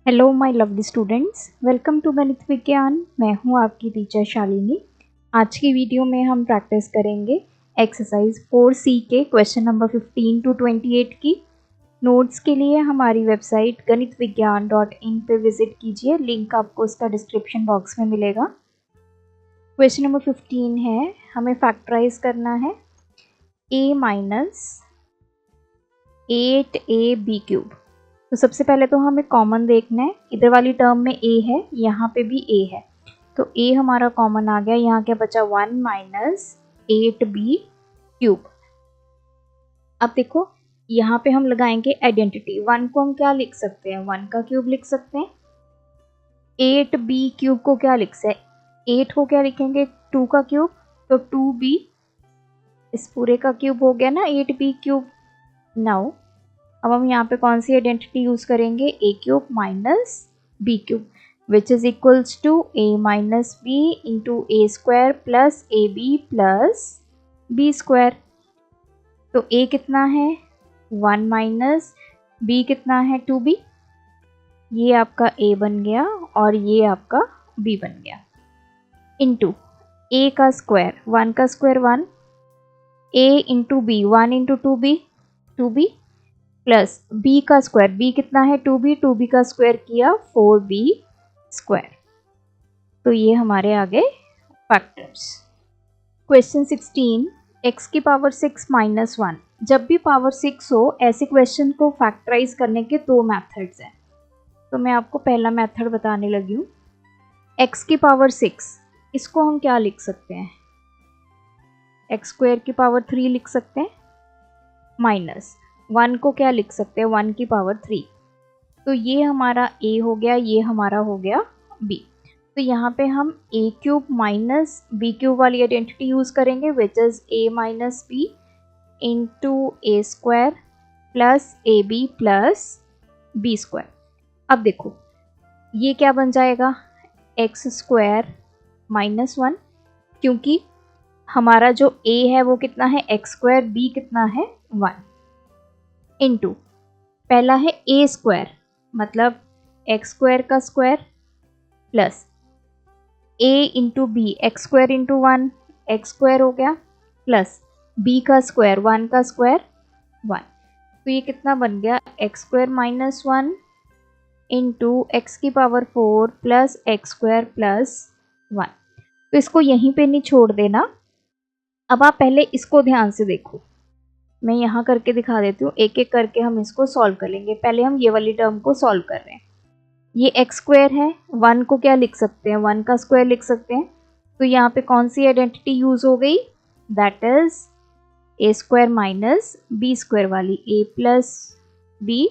Hello my lovely students, welcome to Ganit Vigyan. मैं हूं आपकी टीचर शालिनी। आज की वीडियो में हम प्रैक्टिस करेंगे एक्सरसाइज 4C के क्वेश्चन नंबर 15 टू 28 की। नोट्स के लिए हमारी वेबसाइट ganitviggyan.in पे विजिट कीजिए। लिंक आपको उसका डिस्क्रिप्शन बॉक्स में मिलेगा। क्वेश्चन नंबर 15 है, हमें फैक्टराइज करना है a माइनस 8ab क्यूब। तो सबसे पहले तो हमें कॉमन देखना है। इधर वाली टर्म में a है, यहाँ पे भी a है, तो a हमारा कॉमन आ गया। यहाँ क्या बचा 1 माइनस 8b क्यूब। अब देखो यहाँ पे हम लगाएंगे आइडेंटिटी। 1 को हम क्या लिख सकते हैं, 1 का क्यूब लिख सकते हैं। 8b क्यूब को क्या लिख सकते हैं, 8 को क्या लिखेंगे 2 का क्यूब, तो 2b इस पूरे का क्यूब हो गया ना 8b क्यूब। नाउ अब हम यहाँ पे कौन सी आइडेंटिटी यूज करेंगे, a cube minus b cube which is equals to a minus b into a square plus ab plus b square. तो a कितना है 1 माइनस b कितना है 2b। ये आपका a बन गया और ये आपका b बन गया। इंटू a का स्क्वायर, 1 का square 1, a into b 1 into 2b plus b का स्क्वायर, b कितना है 2b का स्क्वायर किया 4b स्क्वायर। तो ये हमारे आगे फैक्टर्स। क्वेश्चन 16, x की पावर 6 माइनस 1। जब भी पावर 6 हो, ऐसे क्वेश्चन को फैक्टराइज करने के दो मेथड्स हैं। तो मैं आपको पहला मेथड बताने लगी हूँ। x की पावर 6, इसको हम क्या लिख सकते हैं, x स्क्वायर की पावर 3 लिख सकते हैं, माइनस 1 को क्या लिख सकते हैं 1 की पावर 3। तो ये हमारा a हो गया, ये हमारा हो गया b। तो यहाँ पे हम a cube minus b cube वाली आइडेंटिटी यूज करेंगे which is a minus b into a square plus A B plus b square. अब देखो ये क्या बन जाएगा x स्क्वायर माइनस 1, क्योंकि हमारा जो a है वो कितना है x स्क्वायर, b कितना है 1, इंटू पहला है a स्क्वायर मतलब x स्क्वायर का square plus a into B x square into 1 x square हो गया प्लस b का स्क्वायर 1 का स्क्वायर 1। तो ये कितना बन गया x square minus 1 into x की power 4 plus x square plus 1। तो इसको यहीं पे नहीं छोड़ देना। अब आप पहले इसको ध्यान से देखो, मैं यहाँ करके दिखा देती हूँ, एक एक करके हम इसको सॉल्व कर लेंगे। पहले हम ये वाली टर्म को सॉल्व कर रहे हैं। ये एक्स स्क्वायर है, 1 को क्या लिख सकते हैं 1 का स्क्वायर लिख सकते हैं। तो यहाँ पे कौन सी आइडेंटिटी यूज हो गई, that is a square minus b square वाली, a plus B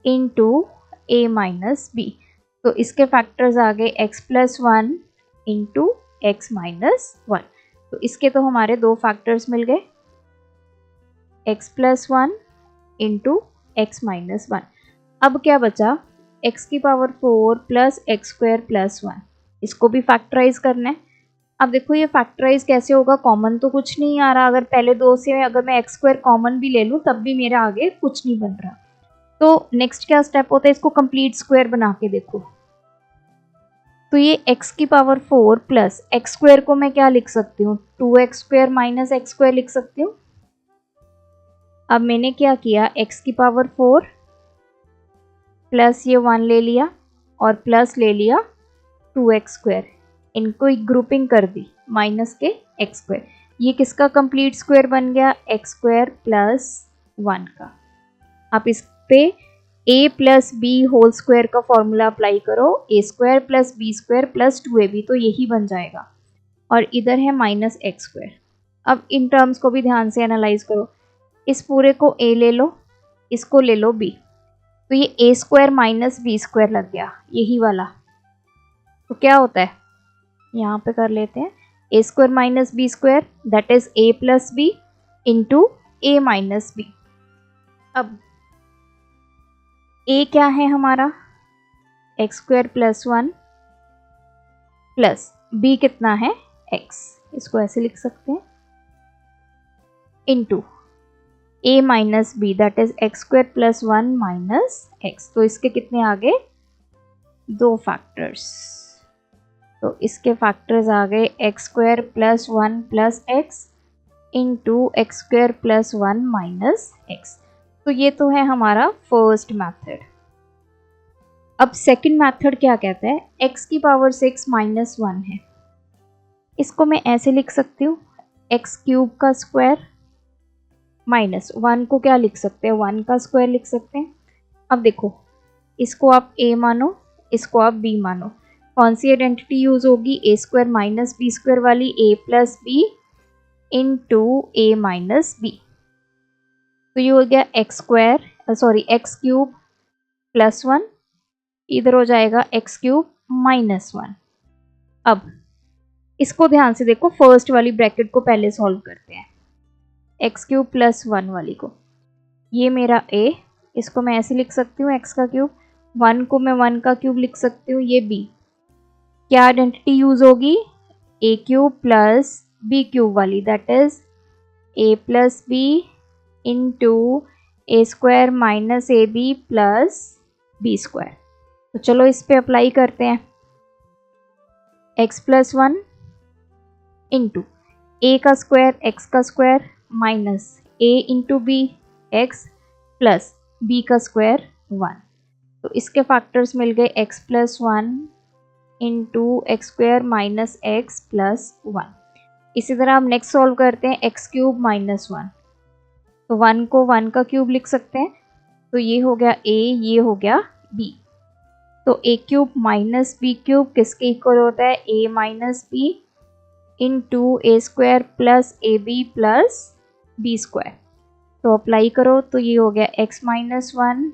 into A minus b. तो इसके फैक्टर्स आ गए x plus 1 into x minus 1। तो इसके तो हमारे दो फैक्टर्स मिल गए, x plus 1 into x minus 1। अब क्या बचा x की power 4 plus x square plus 1। इसको भी फैक्टराइज करना है। अब देखो ये फैक्टराइज कैसे होगा, कॉमन तो कुछ नहीं आ रहा। अगर पहले दो से अगर मैं एक्स स्क्वायर कॉमन भी ले लूँ तब भी मेरा आगे कुछ नहीं बन रहा। तो नेक्स्ट क्या स्टेप होता है, इसको कंप्लीट स्क्वायर बना के देखो। तो ये x की पावर 4 प्लस एक्स स्क्वायर को मैं क्या लिख सकती हूँ 2x square minus x square लिख सकती हूँ। अब मैंने क्या किया x की पावर 4 प्लस ये 1 ले लिया और प्लस ले लिया 2x स्क्वायर, इनको एक ग्रुपिंग कर दी माइनस के x स्क्वायर। ये किसका कंप्लीट स्क्वायर बन गया x स्क्वायर प्लस 1 का। आप इस पे a plus b whole square का फॉर्मूला अप्लाई करो, a square plus B square plus 2ab, तो यही बन जाएगा। और इधर है माइनस एक्स स्क्वायर। अब इन टर्म्स को भी ध्यान से एनालाइज करो। इस पूरे को a ले लो, इसको ले लो b, तो ये a square minus b square लग गया यही वाला। तो क्या होता है यहाँ पे कर लेते हैं, a square minus b square that is a plus B into A minus b. अब a क्या है हमारा x square plus 1 plus b कितना है x, इसको ऐसे लिख सकते हैं, into a minus b that is x square plus 1 minus x. तो इसके कितने आ गए दो फैक्टर्स, तो इसके फैक्टर्स आ गए x square plus 1 plus x into x square plus 1 minus x. तो ये तो है हमारा फर्स्ट मेथड। अब सेकंड मेथड क्या कहता है, x की पावर 6 माइनस 1 है, इसको मैं ऐसे लिख सकती हूँ एक्स क्यूब का स्क्वायर माइनस 1 को क्या लिख सकते हैं, 1 का स्क्वायर लिख सकते हैं। अब देखो, इसको आप a मानो, इसको आप b मानो, कौन सी आइडेंटिटी यूज होगी, a square minus b square वाली, a plus B into A minus b. तो ये हो गया x square sorry x cube plus 1, इधर हो जाएगा एक्स क्यूब माइनस 1। अब इसको ध्यान से देखो, फर्स्ट वाली ब्रैकेट को पहले सॉल्व करते हैं, एक्स क्यूब प्लस 1 वाली को, ये मेरा a, इसको मैं ऐसे लिख सकती हूँ एक्स का क्यूब, 1 को मैं 1 का क्यूब लिख सकती हूँ, ये b, क्या आइडेंटिटी यूज होगी, a cube plus b cube वाली, that is a plus B into A square minus A B plus B square. तो चलो इस पे अप्लाई करते हैं, x प्लस 1 इंटू ए का स्क्वायर एक्स का square minus A into B x plus B का स्क्वायर 1। तो इसके फैक्टर्स मिल गए x plus 1 into x square minus x plus 1। इसी तरह हम नेक्स्ट सॉल्व करते हैं, एक्स क्यूब माइनस 1, तो 1 को 1 का क्यूब लिख सकते हैं, तो ये हो गया a, ये हो गया b। तो a cube minus B cube किसके इक्वल होता है, a minus B into A square plus A B plus B square. तो अप्लाई करो, तो ये हो गया x minus 1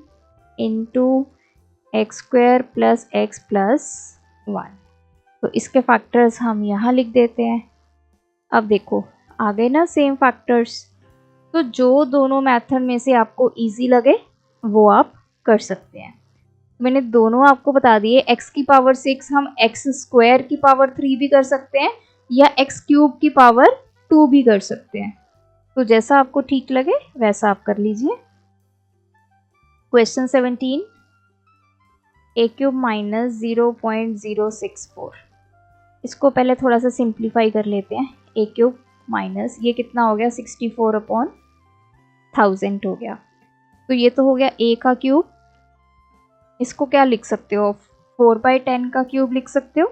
into x square plus x plus 1। तो इसके फैक्टर्स हम यहाँ लिख देते हैं। अब देखो आ गए ना सेम फैक्टर्स, तो जो दोनों मेथड में से आपको इजी लगे वो आप कर सकते हैं। मैंने दोनों आपको बता दिए, x की पावर 6 हम x स्क्वायर की पावर 3 भी कर सकते हैं या x क्यूब की पावर 2 भी कर सकते हैं, तो जैसा आपको ठीक लगे वैसा आप कर लीजिए। क्वेश्चन 17, a क्यूब माइनस 0.064, इसको पहले थोड़ा सा सिंप्लीफाई कर लेते हैं। a क्यूब माइनस ये कितना हो गया, 64/1000 हो गया, तो ये तो हो गया a का क्यूब, इसको क्या लिख सकते हो, 4/10 का क्यूब लिख सकते हो,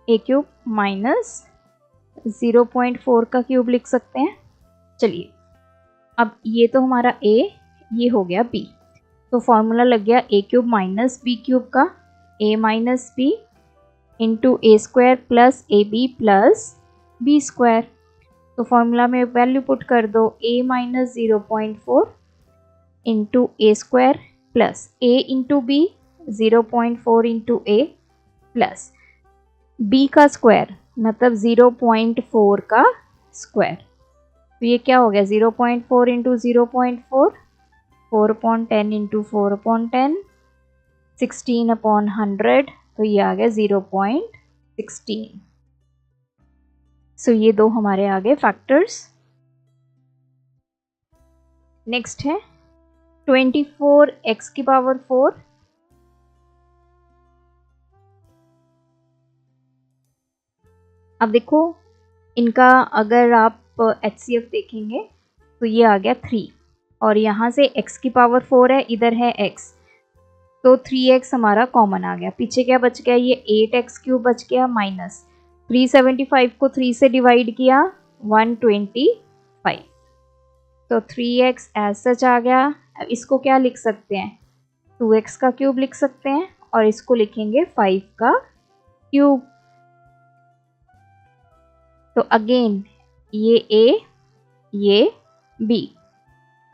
a क्यूब माइनस 0.4 का क्यूब लिख सकते हैं। चलिए अब ये तो हमारा a, ये हो गया b, तो फॉर्मूला लग गया a cube minus B cube का, a minus B into A square plus A B plus B square. तो फॉर्मूला में वैल्यू पुट कर दो, a minus 0.4 into A square plus a into b 0.4 into a plus b का स्क्वायर मतलब 0.4 का square. तो ये क्या हो गया, 0.4 इंटू 0.4, 4/10 इंटू 4/10, 16/100, तो ये आ गया 0.16। सो ये दो हमारे आ गए फैक्टर्स। नेक्स्ट है 24x की पावर 4, अब देखो इनका अगर आप HCF देखेंगे तो ये आ गया 3 और यहाँ से x की पावर 4 है, इधर है x, तो 3x हमारा कॉमन आ गया, पीछे क्या बच गया, ये 8x क्यूब बच गया माइनस 375 को 3 से डिवाइड किया 125, तो 3x एज सच आ गया। अब इसको क्या लिख सकते हैं, 2x का क्यूब लिख सकते हैं और इसको लिखेंगे 5 का क्यूब। तो अगेन ये a, ये b,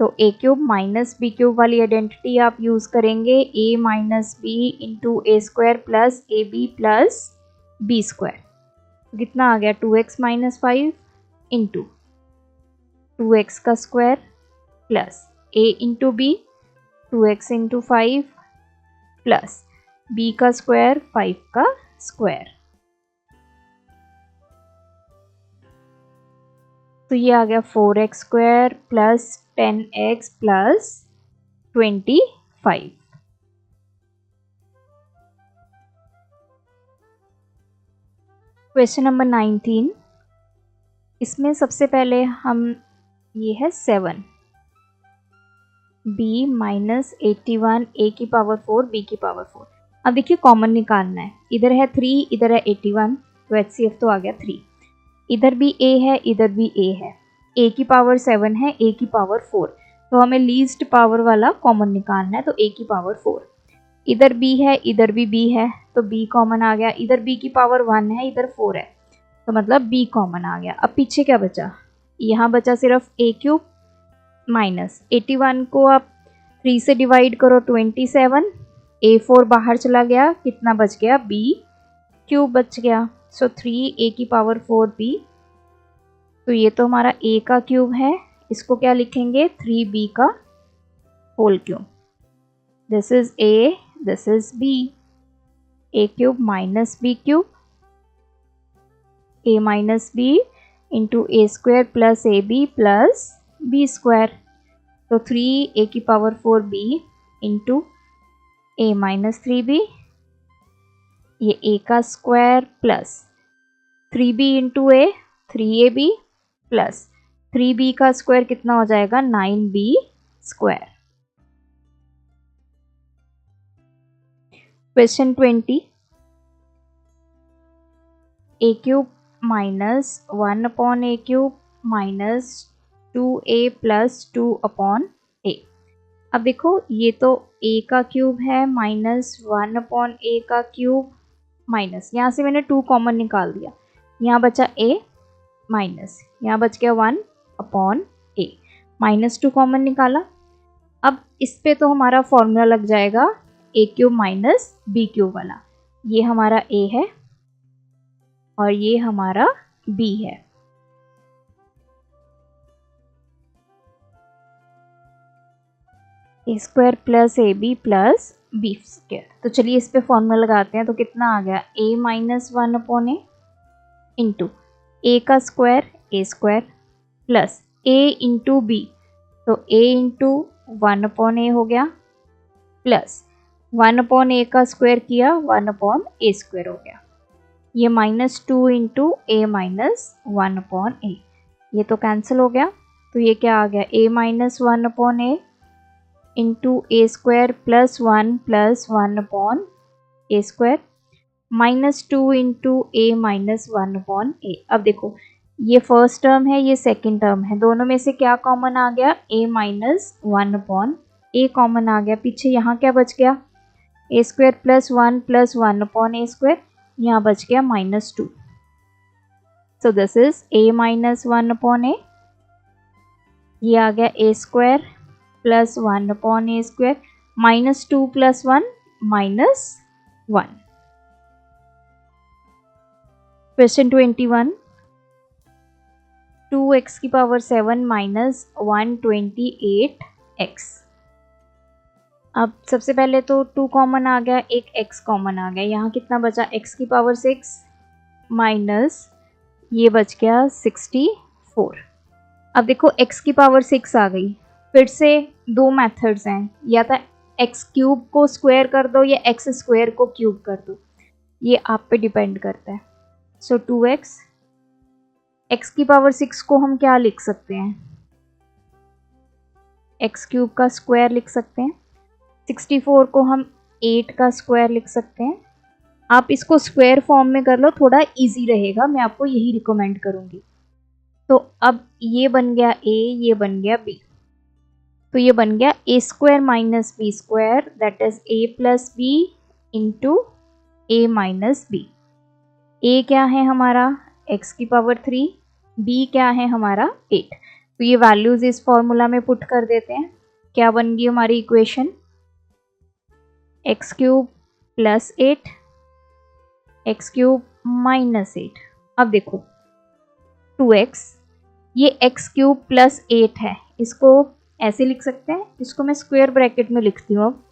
तो a cube minus B cube वाली आइडेंटिटी आप यूज करेंगे, a minus B into A square plus A B plus B square. तो कितना आ गया, 2x माइनस 5 इंटू 2x का square plus a into b 2x into 5 plus b का square 5 का स्क्वायर। तो ये आ गया 4x square plus 10x plus 25। 5। Question number 19, इसमें सबसे पहले हम ये है 7 b माइनस 81 a की पावर 4 b की पावर 4। अब देखिए कॉमन निकालना है, इधर है 3 इधर है 81 तो HCF तो आ गया 3। इधर भी a है इधर भी a है, a की पावर 7 है a की पावर 4, तो हमें लीस्ट पावर वाला कॉमन निकालना है, तो a की पावर 4। इधर b है इधर भी b है तो b कॉमन आ गया, इधर b की पावर 1 है इधर 4 है तो मतलब b कॉमन आ गया। अब पीछे क्या बचा, यहाँ बचा सिर्फ a क्यूब माइनस 81 को आप 3 से डिवाइड करो 27, a4 बाहर चला गया, कितना बच गया b क्यूब बच गया, सो 3 a की पावर 4b। तो ये तो हमारा a का क्यूब है, इसको क्या लिखेंगे 3b का whole cube. This is a this is b, a cube minus b cube, a minus b into a square plus ab plus b square, तो 3 a की power 4b into a minus 3b, ये a का square plus 3b into a 3ab plus 3b का square कितना हो जाएगा 9b square. Question 20, a cube minus 1 upon a cube minus 2a plus 2 upon a। अब देखो ये तो a का क्यूब है माइनस 1 अपॉन a का क्यूब माइनस, यहाँ से मैंने 2 कॉमन निकाल दिया, यहाँ बचा a माइनस, यहाँ बच गया 1 अपॉन a, माइनस 2 कॉमन निकाला। अब इस पे तो हमारा फॉर्मूला लग जाएगा a cube minus b cube वाला, ये हमारा a है और ये हमारा b है। a square plus A B plus B square, तो चलिए इस पे फॉर्मूला लगाते हैं, तो कितना आ गया a minus 1 upon A into ए का square a square plus a into B, तो a इंटू 1 अपॉन ए हो गया प्लस 1 अपॉन ए का स्क्वायर किया 1 अपॉन ए स्क्वायर हो गया, ये minus 2 into A minus 1 upon A, ये तो कैंसिल हो गया, तो ये क्या आ गया a minus 1 upon A into A square plus 1 upon A square minus 2 into A minus 1 upon A. अब देखो ये फर्स्ट टर्म है ये सेकंड टर्म है, दोनों में से क्या कॉमन आ गया a minus 1 upon A common आ गया, पीछे यहाँ क्या बच गया A square plus 1 upon A square, यहाँ बच गया minus 2, so this is a minus 1 upon A, ये आ गया A square plus 1 upon A square minus 2 plus 1 minus 1। Question 21, 2x की पावर 7 माइनस 128x। अब सबसे पहले तो 2 कॉमन आ गया, एक x कॉमन आ गया, यहाँ कितना बचा x की पावर 6 माइनस ये बच गया 64। अब देखो x की पावर 6 आ गई, फिर से 2 मेथड्स हैं, या तो x क्यूब को स्क्वायर कर दो या x स्क्वायर को क्यूब कर दो, ये आप पे डिपेंड करता है। सो 2x, x की पावर 6 को हम क्या लिख सकते हैं x क्यूब का स्क्वायर लिख सकते हैं, 64 को हम 8 का स्क्वायर लिख सकते हैं। आप इसको स्क्वायर फॉर्म में कर लो, थोड़ा इजी रहेगा, मैं आपको यही रिकमेंड करूँगी। तो अब ये बन गया a, ये बन गया b, तो ये बन गया a square minus b square that is a plus B into a minus b. a क्या है हमारा x की पावर 3, b क्या है हमारा 8, तो ये वैल्यूज इस फॉर्मूला में पुट कर देते हैं, क्या बन गई हमारी equation x cube plus 8 x cube minus 8। अब देखो 2x, ये x क्यूब प्लस 8 है, इसको ऐसे लिख सकते हैं, इसको मैं स्क्वायर ब्रैकेट में लिखती हूँ, अब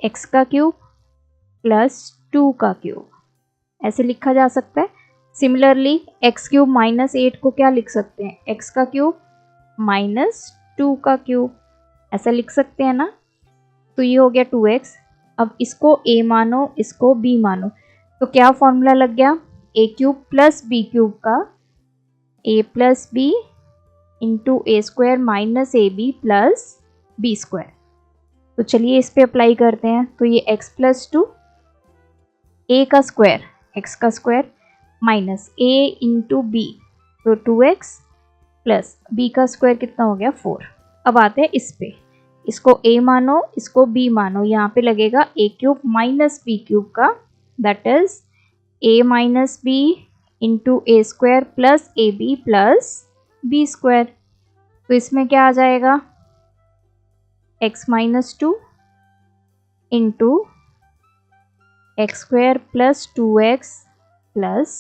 x का क्यूब प्लस 2 का क्यूब ऐसे लिखा जा सकता है। सिमिलरली x क्यूब माइनस 8 को क्या लिख सकते हैं, x का क्यूब माइनस 2 का क्यूब ऐसा लिख सकते हैं ना। तो ये हो गया 2x। अब इसको a मानो, इसको b मानो, तो क्या फॉर्मूला लग गया, a cube plus b cube का a plus B into A square minus A B plus B square. तो चलिए इस पे अप्लाई करते हैं। तो ये x प्लस 2 a का स्क्वायर, x का square minus a into B, तो 2x प्लस b का स्क्वायर कितना हो गया 4। अब आते हैं इस पे, इसको a मानो, इसको b मानो, यहाँ पे लगेगा a cube minus B cube का, that is a minus B into A square plus A B plus B square. तो इसमें क्या आ जाएगा, x minus 2 into x square plus 2x plus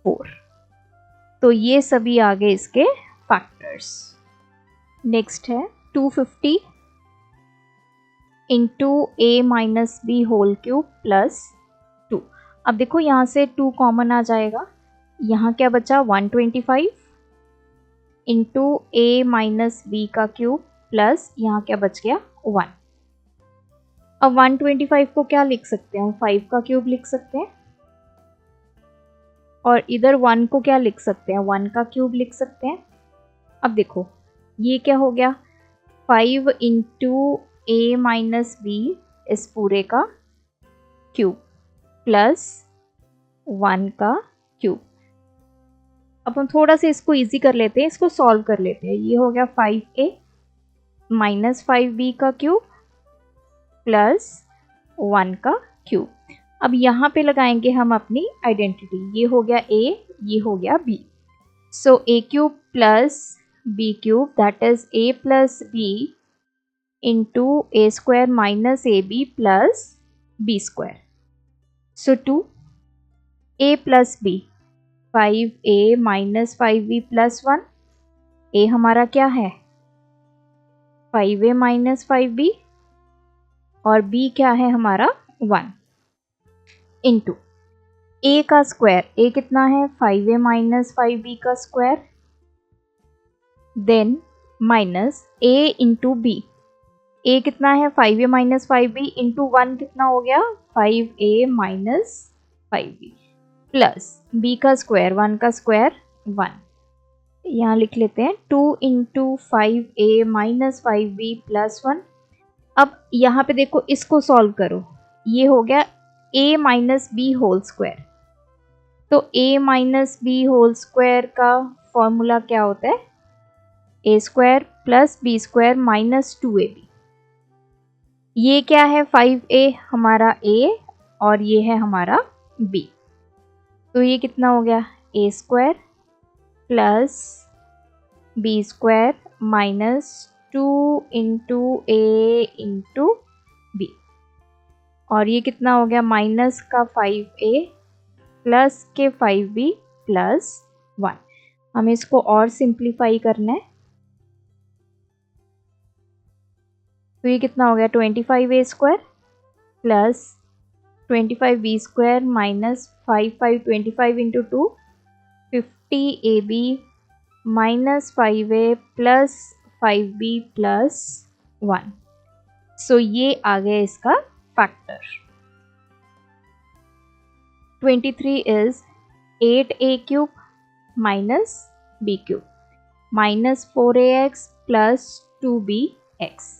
4। तो ये सभी आ गए इसके फैक्टर्स। नेक्स्ट है 250 इंटू ए minus B whole cube plus 2। अब देखो यहाँ से 2 कॉमन आ जाएगा, यहाँ क्या बचा 125 इंटू ए माइनस बी का क्यूब प्लस यहाँ क्या बच गया 1। अब 125 को क्या लिख सकते हैं, 5 का क्यूब लिख सकते हैं, और इधर 1 को क्या लिख सकते हैं, 1 का क्यूब लिख सकते हैं। अब देखो ये क्या हो गया, 5 इंटू ए माइनस बी इस पूरे का क्यूब प्लस 1 का क्यूब। अब हम थोड़ा सा इसको इजी कर लेते हैं, इसको सॉल्व कर लेते हैं। ये हो गया 5a माइनस 5b का क्यूब प्लस 1 का क्यूब। अब यहाँ पे लगाएंगे हम अपनी आइडेंटिटी, ये हो गया a, ये हो गया b। So a cube plus b cube that is a plus b into A square minus A B plus B square. So 2a plus b 5a minus 5b plus 1, a हमारा क्या है 5a minus 5b और b क्या है हमारा 1 into a का square, a कितना है 5a माइनस 5b का square, then minus a into b, a कितना है 5a माइनस 5b इंटू 1 कितना हो गया 5a minus 5b plus b का स्क्वायर, 1 का स्क्वायर 1, यहाँ लिख लेते हैं 2 into 5a minus 5b plus 1। अब यहाँ पे देखो इसको सॉल्व करो, ये हो गया a minus B whole square. तो a minus B whole square का फॉर्मूला क्या होता है, a square plus B square minus 2ab। ये क्या है 5a हमारा a और ये है हमारा b, तो ये कितना हो गया a square plus B square minus 2 into a into b, और ये कितना हो गया माइनस का 5a प्लस के 5b प्लस 1। हमें इसको और सिंप्लीफाई करना है, तो ये कितना हो गया 25a square plus 25b square minus 5 into 2 50ab minus 5a plus 5b plus 1। सो ये आ गया इसका factor. 23 is 8a cube minus b cube minus 4ax plus 2bx।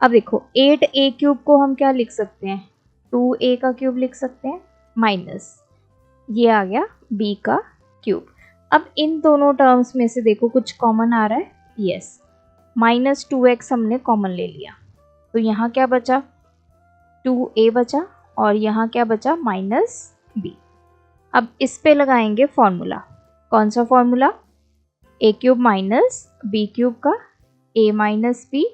अब देखो 8a क्यूब को हम क्या लिख सकते हैं, 2a का क्यूब लिख सकते हैं माइनस ये आ गया b का क्यूब। अब इन दोनों टर्म्स में से देखो कुछ कॉमन आ रहा है, यस माइनस 2x हमने कॉमन ले लिया, तो यहाँ क्या बचा 2a बचा और यहाँ क्या बचा माइनस b। अब इस पे लगाएंगे फॉर्मूला, कौन सा formula, a cube minus b cube का a minus b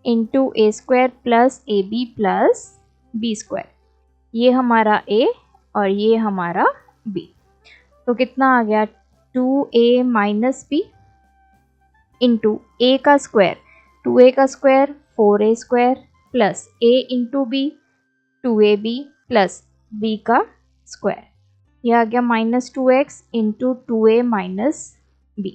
into A square plus A B plus B square. ये हमारा a और ये हमारा b, तो कितना आ गया 2a minus b into a का स्क्वायर, 2a का square 4a square plus a into b 2ab plus b का स्क्वायर, यह आ गया minus 2x into 2a minus b।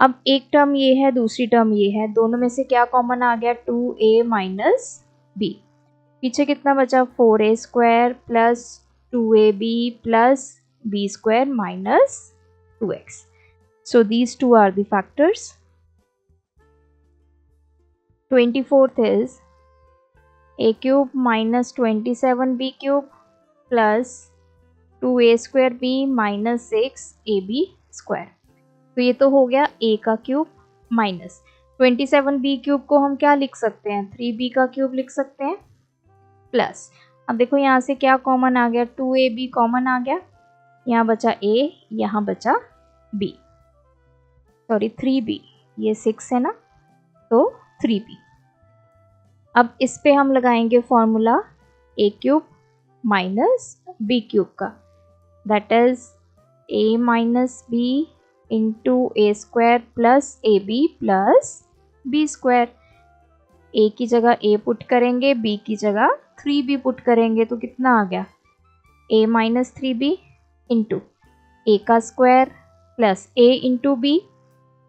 अब एक टर्म ये है, दूसरी टर्म ये है, दोनों में से क्या कॉमन आ गया? 2a minus B. पीछे कितना बचा? 4a square plus 2ab plus b square minus 2x. So these two are the factors. 24th is a cube minus 27b cube plus 2a square b minus 6ab square. तो ये तो हो गया a का cube minus 27b cube को हम क्या लिख सकते हैं? 3b का क्यूब लिख सकते हैं प्लस, अब देखो यहाँ से क्या कॉमन आ गया? 2ab कॉमन आ गया, यहाँ बचा a, यहाँ बचा b, सॉरी 3b, ये 6 है ना, तो 3b. अब इस पे हम लगाएंगे formula a cube minus b cube का, that is a minus b into A square plus A B plus B square. A की जगह ए पुट करेंगे, बी की जगह 3b पुट करेंगे, तो कितना आ गया? a माइनस 3b इंटू ए का square plus a into B,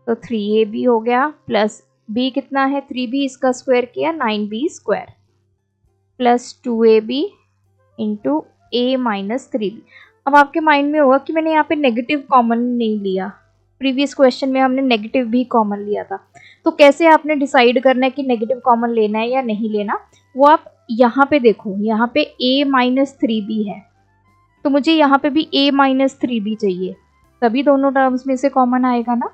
तो 3ab हो गया, प्लस b कितना है? 3b, इसका स्क्वायर किया 9b square plus 2ab into a minus 3b. अब आपके माइंड में होगा कि मैंने यहाँ पे नेगेटिव कॉमन नहीं लिया, प्रीवियस क्वेश्चन में हमने नेगेटिव भी कॉमन लिया था, तो कैसे आपने डिसाइड करना है कि नेगेटिव कॉमन लेना है या नहीं लेना? वो आप यहाँ पे देखो, यहाँ पे a माइनस 3b है, तो मुझे यहाँ पे भी a माइनस 3b चाहिए, तभी दोनों टर्म्स में से कॉमन आएगा ना.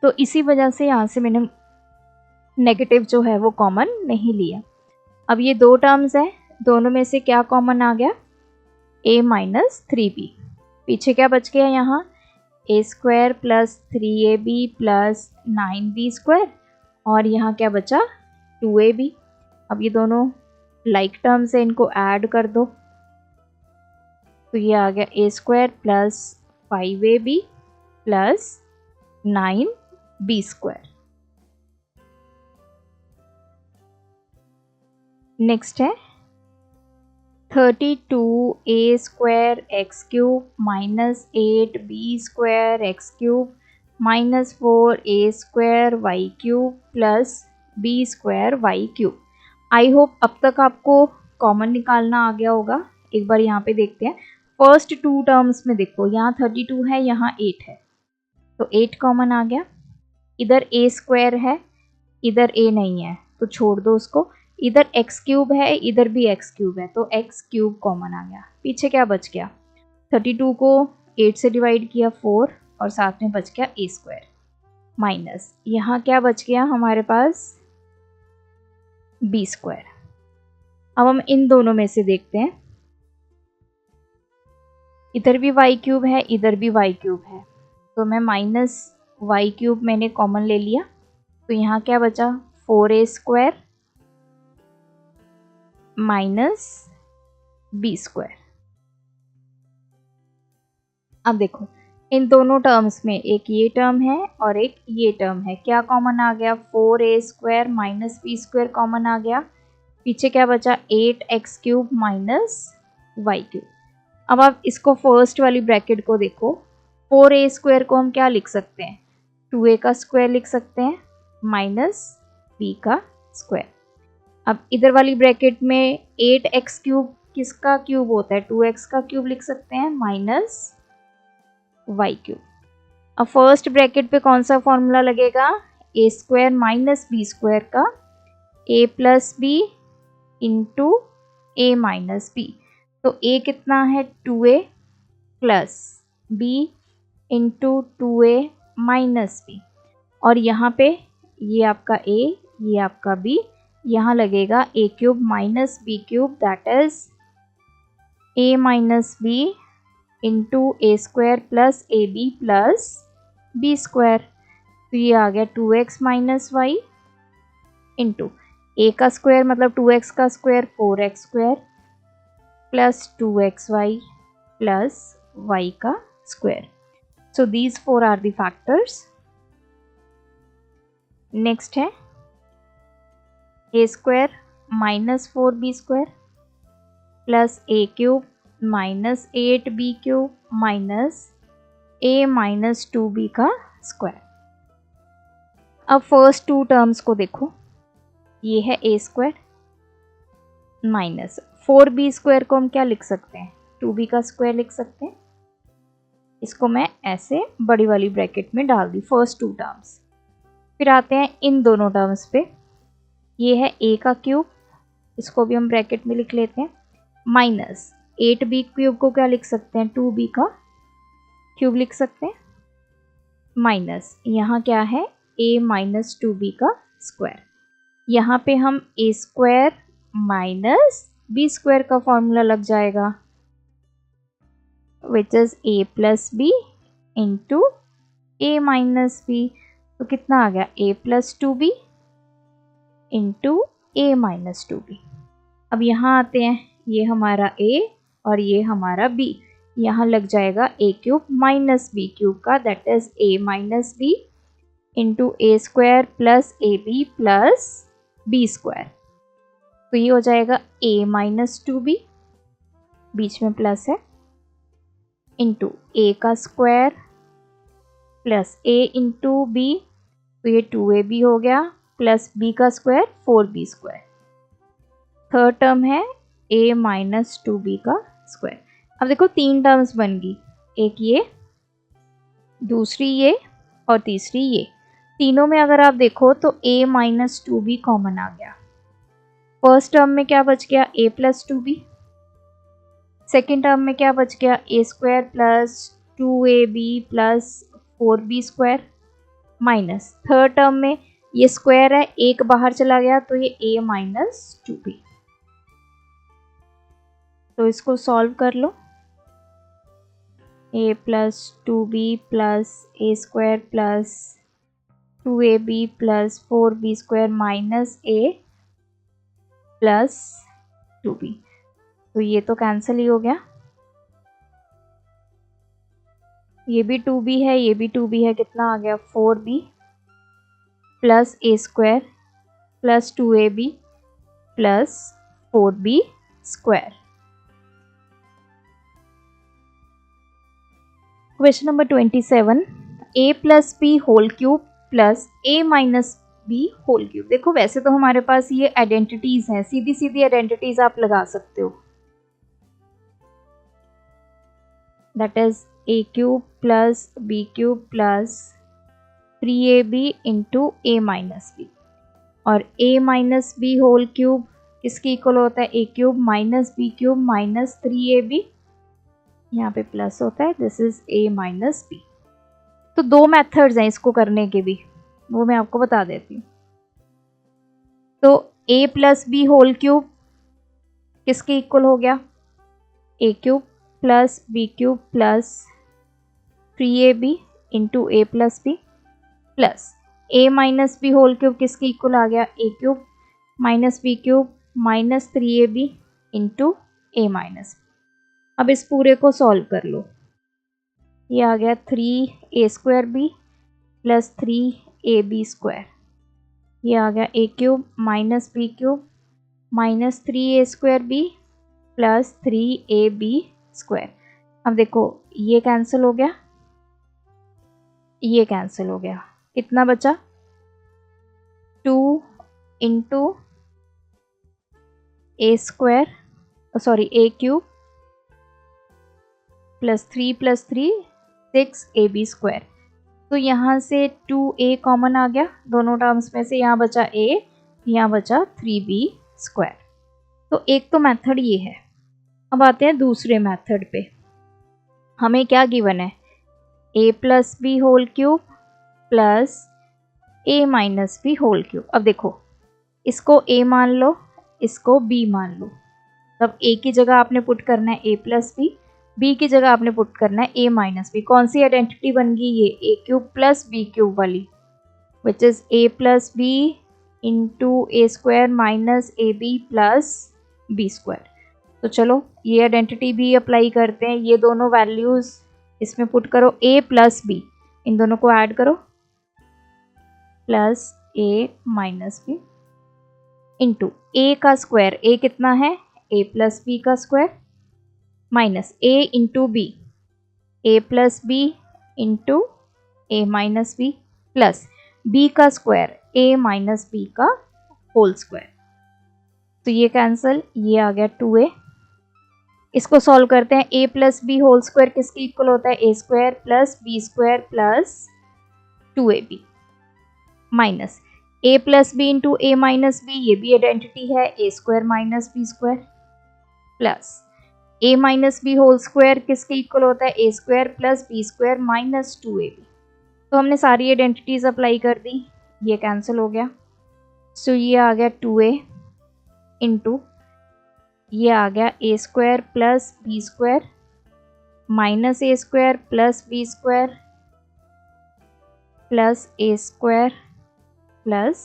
तो इसी वजह से यहाँ से मैंने नेगेटिव जो है वो कॉमन नहीं लिया. अब ये दो टर्म्स है, दोनों में से क्या कॉमन आ गया? a minus 3b. पीछे क्या बच गया? यहाँ a square plus 3ab plus 9b square, और यहाँ क्या बचा? 2ab. अब ये दोनों लाइक टर्म्स है, इनको ऐड कर दो, तो ये आ गया a square plus 5ab plus 9b square. Next है 32a square x cube minus 8b square x cube minus 4a square y cube plus b square y cube. I hope अब तक आपको कॉमन निकालना आ गया होगा. एक बार यहाँ पे देखते हैं. फर्स्ट टू टर्म्स में देखो, यहाँ 32 है, यहाँ 8 है, तो 8 कॉमन आ गया. इधर a स्क्वायर है, इधर a नहीं है, तो छोड़ दो उसको. इधर एक्स क्यूब है, इधर भी एक्स क्यूब है, तो एक्स क्यूब कॉमन आ गया. पीछे क्या बच गया? 32 को 8 से डिवाइड किया 4, और साथ में बच गया a स्क्वायर माइनस, यहाँ क्या बच गया हमारे पास? b square. अब हम इन दोनों में से देखते हैं, इधर भी y क्यूब है, इधर भी y क्यूब है, तो मैं माइनस y क्यूब मैंने कॉमन ले लिया, तो यहाँ क्या बचा? 4a square minus b square. अब देखो इन दोनों टर्म्स में एक ये टर्म है और एक ये टर्म है, क्या कॉमन आ गया? 4a square minus b square common आ गया. पीछे क्या बचा? 8x cube minus y cube. अब आप इसको फर्स्ट वाली ब्रैकेट को देखो, 4a स्क्वायर को हम क्या लिख सकते हैं? 2a का स्क्वायर लिख सकते हैं माइनस b का स्क्वायर. अब इधर वाली ब्रैकेट में 8x क्यूब किसका क्यूब होता है? 2x का क्यूब लिख सकते हैं माइनस y क्यूब. अब फर्स्ट ब्रैकेट पे कौन सा फॉर्मूला लगेगा? a square minus b square का a plus b into a minus b. तो a कितना है? 2a plus b into 2a minus b, और यहाँ पे ये आपका a, ये आपका b, यहाँ लगेगा a cube minus b cube, that is a minus b into A square plus A B plus B square. तो ये आ गया 2x माइनस वाई इंटू ए का स्क्वायर मतलब 2x का square 4x square plus 2xy plus y का square. So these four are the factors. Next है A square minus 4b square plus A cube minus 8b cube minus a minus 2b का square. अब first to terms को देखो, ये है A square minus 4b² को हम क्या लिख सकते हैं, 2b का स्क्वायर लिख सकते हैं। इसको मैं ऐसे बड़ी वाली ब्रैकेट में डाल दी फर्स्ट टू टर्म्स। फिर आते हैं इन दोनों टर्म्स पे, ये है a का क्यूब, इसको भी हम ब्रैकेट में लिख लेते हैं, माइनस 8b³ को क्या लिख सकते हैं, 2b का क्यूब लिख सकते हैं, माइनस यहाँ क्या है a माइनस 2b का स्क्वायर। यहाँ पे हम a² माइनस b² का फॉर्मूला लग जाएगा, which is a plus B into a minus b. तो कितना आ गया, a plus 2b into a minus 2b। अब यहाँ आते हैं, ये हमारा a और ये हमारा b, यहाँ लग जाएगा a³ माइनस b³ का, that is a minus b into a² plus ab plus b²। तो ये हो जाएगा a माइनस 2b, बीच में प्लस है, इंटू a का square plus a into b, तो ये 2ab हो गया, प्लस b का स्क्वायर 4b²। थर्ड टर्म है a माइनस 2b का स्क्वायर। अब देखो तीन टर्म्स बन गई, एक ये, दूसरी ये और तीसरी ये। तीनों में अगर आप देखो तो a माइनस 2b कॉमन आ गया। फर्स्ट टर्म में क्या बच गया, a plus 2b। Second term में क्या बच गया, a² plus 2ab plus 4b², minus third term में ये स्क्वायर है, एक बाहर चला गया तो ये a माइनस 2b। तो इसको सॉल्व कर लो, a plus 2b plus a² plus 2ab plus 4b² minus a plus 2b। तो ये तो कैंसिल ही हो गया, ये भी 2b है, ये भी 2b है, कितना आ गया 4b plus a² plus 2ab plus 4b²। Question number 27, a plus b whole cube plus a minus b whole cube. देखो वैसे तो हमारे पास ये आइडेंटिटीज हैं, सीधी सीधी आइडेंटिटीज आप लगा सकते हो, that is a³ plus b³ plus 3ab into a minus b, और a minus b whole cube किसके इक्वल होता है, a³ minus b³ minus 3ab, यहाँ पे प्लस होता है, this is a minus b। तो दो मेथड्स हैं इसको करने के भी, वो मैं आपको बता देती हूँ। तो a plus b whole cube किसके इक्वल हो गया, a³ plus b³ plus 3ab into a plus b, plus a minus B whole cube किसके इक्वल आ गया, a³ minus b³ minus 3ab into a minus. अब इस पूरे को सॉल्व कर लो, ये आ गया 3a² प्लस 3ab², ये आ गया a³ minus b³ minus 3a² plus 3ab²। अब देखो ये कैंसिल हो गया, ये कैंसिल हो गया, कितना बचा 2 इंटू a³ प्लस 3 6ab²। तो यहाँ से 2a कॉमन आ गया दोनों टर्म्स में से, यहाँ बचा a, यहाँ बचा 3b²। तो एक तो मेथड ये है। अब आते हैं दूसरे मेथड पे, हमें क्या गिवन है, a plus b whole cube plus a minus B whole cube. अब देखो इसको a मान लो, इसको b मान लो, तब a की जगह आपने पुट करना है a प्लस बी, b की जगह आपने पुट करना है a माइनस बी। कौन सी आइडेंटिटी बन गई, ये a³ प्लस b³ वाली, which is a plus B into a² minus ab plus b²। तो चलो ये आइडेंटिटी भी अप्लाई करते हैं, ये दोनों वैल्यूज इसमें पुट करो, a प्लस बी, इन दोनों को ऐड करो, plus a minus B into a का स्क्वायर, a कितना है a प्लस बी का square, minus a into b, a plus B into a minus b plus b का स्क्वायर a माइनस बी का whole square. तो ये cancel, ये आ गया 2a। इसको सॉल्व करते हैं। a plus b whole square किसके इक्वल होता है? a square plus B square plus 2ab minus a plus B into A minus b, ये भी आइडेंटिटी है, a square minus b square plus a minus B whole square किसके equal होता है? a square plus B square minus 2ab। तो हमने सारी identities apply कर दी, ये कैंसिल हो गया। सो ये आ गया 2a इंटू ये आ गया a square plus B square minus a square plus B square plus a square plus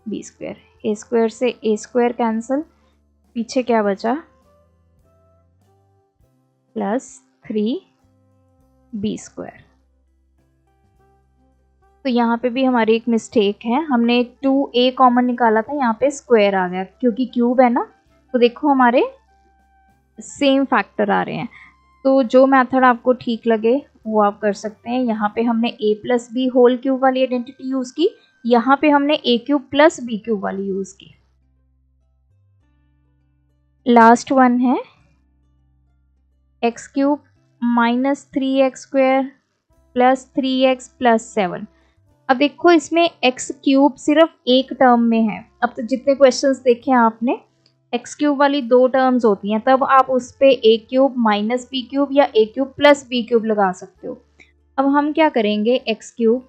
B square. a square से a स्क्वायर कैंसिल, पीछे क्या बचा? Plus 3b square. तो यहाँ पे भी हमारी एक मिस्टेक है, हमने 2a कॉमन निकाला था, यहाँ पे स्क्वायर आ गया क्योंकि क्यूब है ना। तो देखो हमारे सेम फैक्टर आ रहे हैं। तो जो मेथड आपको ठीक लगे वो आप कर सकते हैं। यहाँ पे हमने a plus b whole cube वाली आइडेंटिटी यूज़ की, यहाँ पे हमने a cube plus b cube वाली यूज़ की। लास्ट वन है x cube minus 3x square plus 3x plus 7। अब देखो इसमें x क्यूब सिर्फ एक टर्म में है। अब तो जितने क्वेश्चंस देखे आपने, x क्यूब वाली 2 टर्म्स होती हैं, तब आप उस पे a cube minus B cube या a cube plus b cube लगा सकते हो। अब हम क्या करेंगे? x cube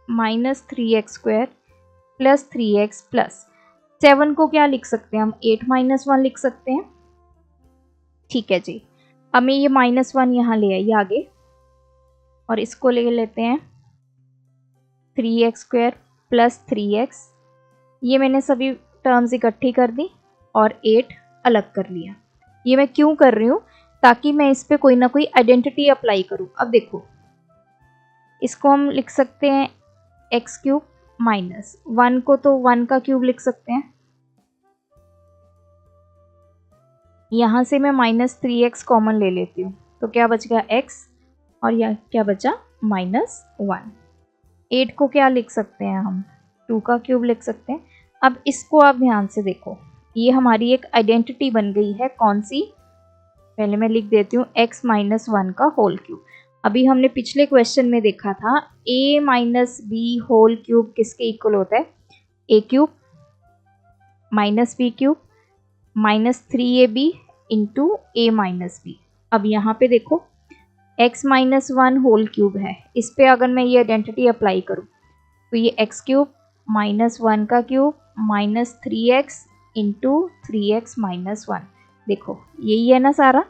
minus 3x square plus 3x plus 7 को क्या लिख सकते हैं हम? 8 माइनस 1 लिख सकते हैं। ठीक है जी। अब मैं ये माइनस 1 यहाँ ले आई आगे और इसको ले लेते हैं 3x स्क्वायर प्लस 3x। ये मैंने सभी टर्म्स इकट्ठी कर दी और 8 अलग कर लिया। ये मैं क्यों कर रही हूँ? ताकि मैं इस पे कोई ना कोई आइडेंटिटी अप्लाई करूँ। अब देखो इसको हम लिख सकते हैं x क्यूब माइनस 1 को तो 1 का क्यूब लिख सकते हैं। यहाँ से मैं माइनस 3x कॉमन ले लेती हूँ, तो क्या बच गया x और यह क्या बचा? माइनस 1। 8 को क्या लिख सकते हैं हम? 2 का क्यूब लिख सकते हैं। अब इसको आप ध्यान से देखो, ये हमारी एक आइडेंटिटी बन गई है। कौन सी? पहले मैं लिख देती हूँ x माइनस 1 का होल क्यूब। अभी हमने पिछले क्वेश्चन में देखा था a minus B whole cube किसके इक्वल होता है? a cube minus B cube minus 3ab into a minus b. अब यहाँ पे देखो x माइनस 1 होल क्यूब है, इस पे अगर मैं ये आइडेंटिटी अप्लाई करूँ तो ये x क्यूब माइनस 1 का cube minus 3x into 3x minus 1। देखो यही है ना सारा।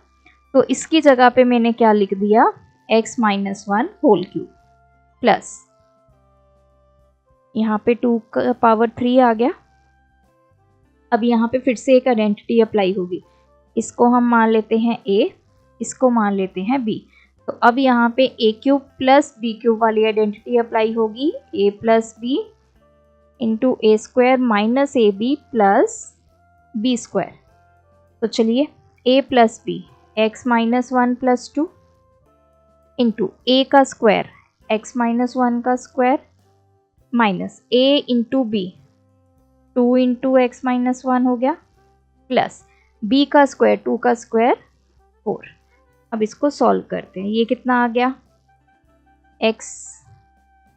तो इसकी जगह पे मैंने क्या लिख दिया? x minus 1 whole cube plus यहाँ पे 2 का पावर 3 आ गया। अब यहाँ पे फिर से एक आइडेंटिटी अप्लाई होगी। इसको हम मान लेते हैं a, इसको मान लेते हैं b। तो अब यहाँ पे a cube plus b cube वाली आइडेंटिटी अप्लाई होगी, a plus B into A square minus A B plus B square. तो चलिए a plus B x minus 1 plus 2 into ए का स्क्वायर एक्स माइनस 1 का square minus a into B 2 into x minus 1 हो गया plus b का square 2 का square 4। अब इसको सॉल्व करते हैं। ये कितना आ गया? x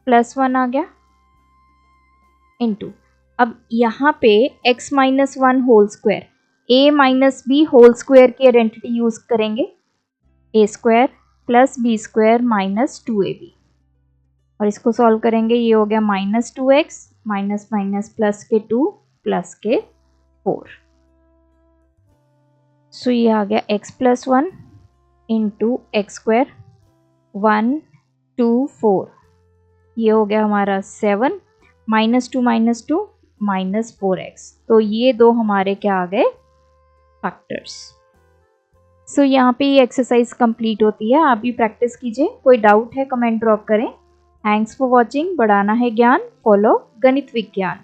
प्लस 1 आ गया इंटू, अब यहाँ पे x minus 1 whole square a minus B whole square की आइडेंटिटी यूज करेंगे, a square plus B square minus 2ab और इसको सॉल्व करेंगे। ये हो गया minus 2x minus minus plus के 2 प्लस के 4। सो ये आ गया x plus 1 into x square 1 2 4। ये हो गया हमारा 7 माइनस 2 माइनस 4x। तो ये दो हमारे क्या आ गए? फैक्टर्स। सो यहाँ पे ये एक्सरसाइज कंप्लीट होती है। आप भी प्रैक्टिस कीजिए। कोई डाउट है कमेंट ड्रॉप करें। Thanks for watching. बढ़ाना है ज्ञान, फॉलो गणित विज्ञान।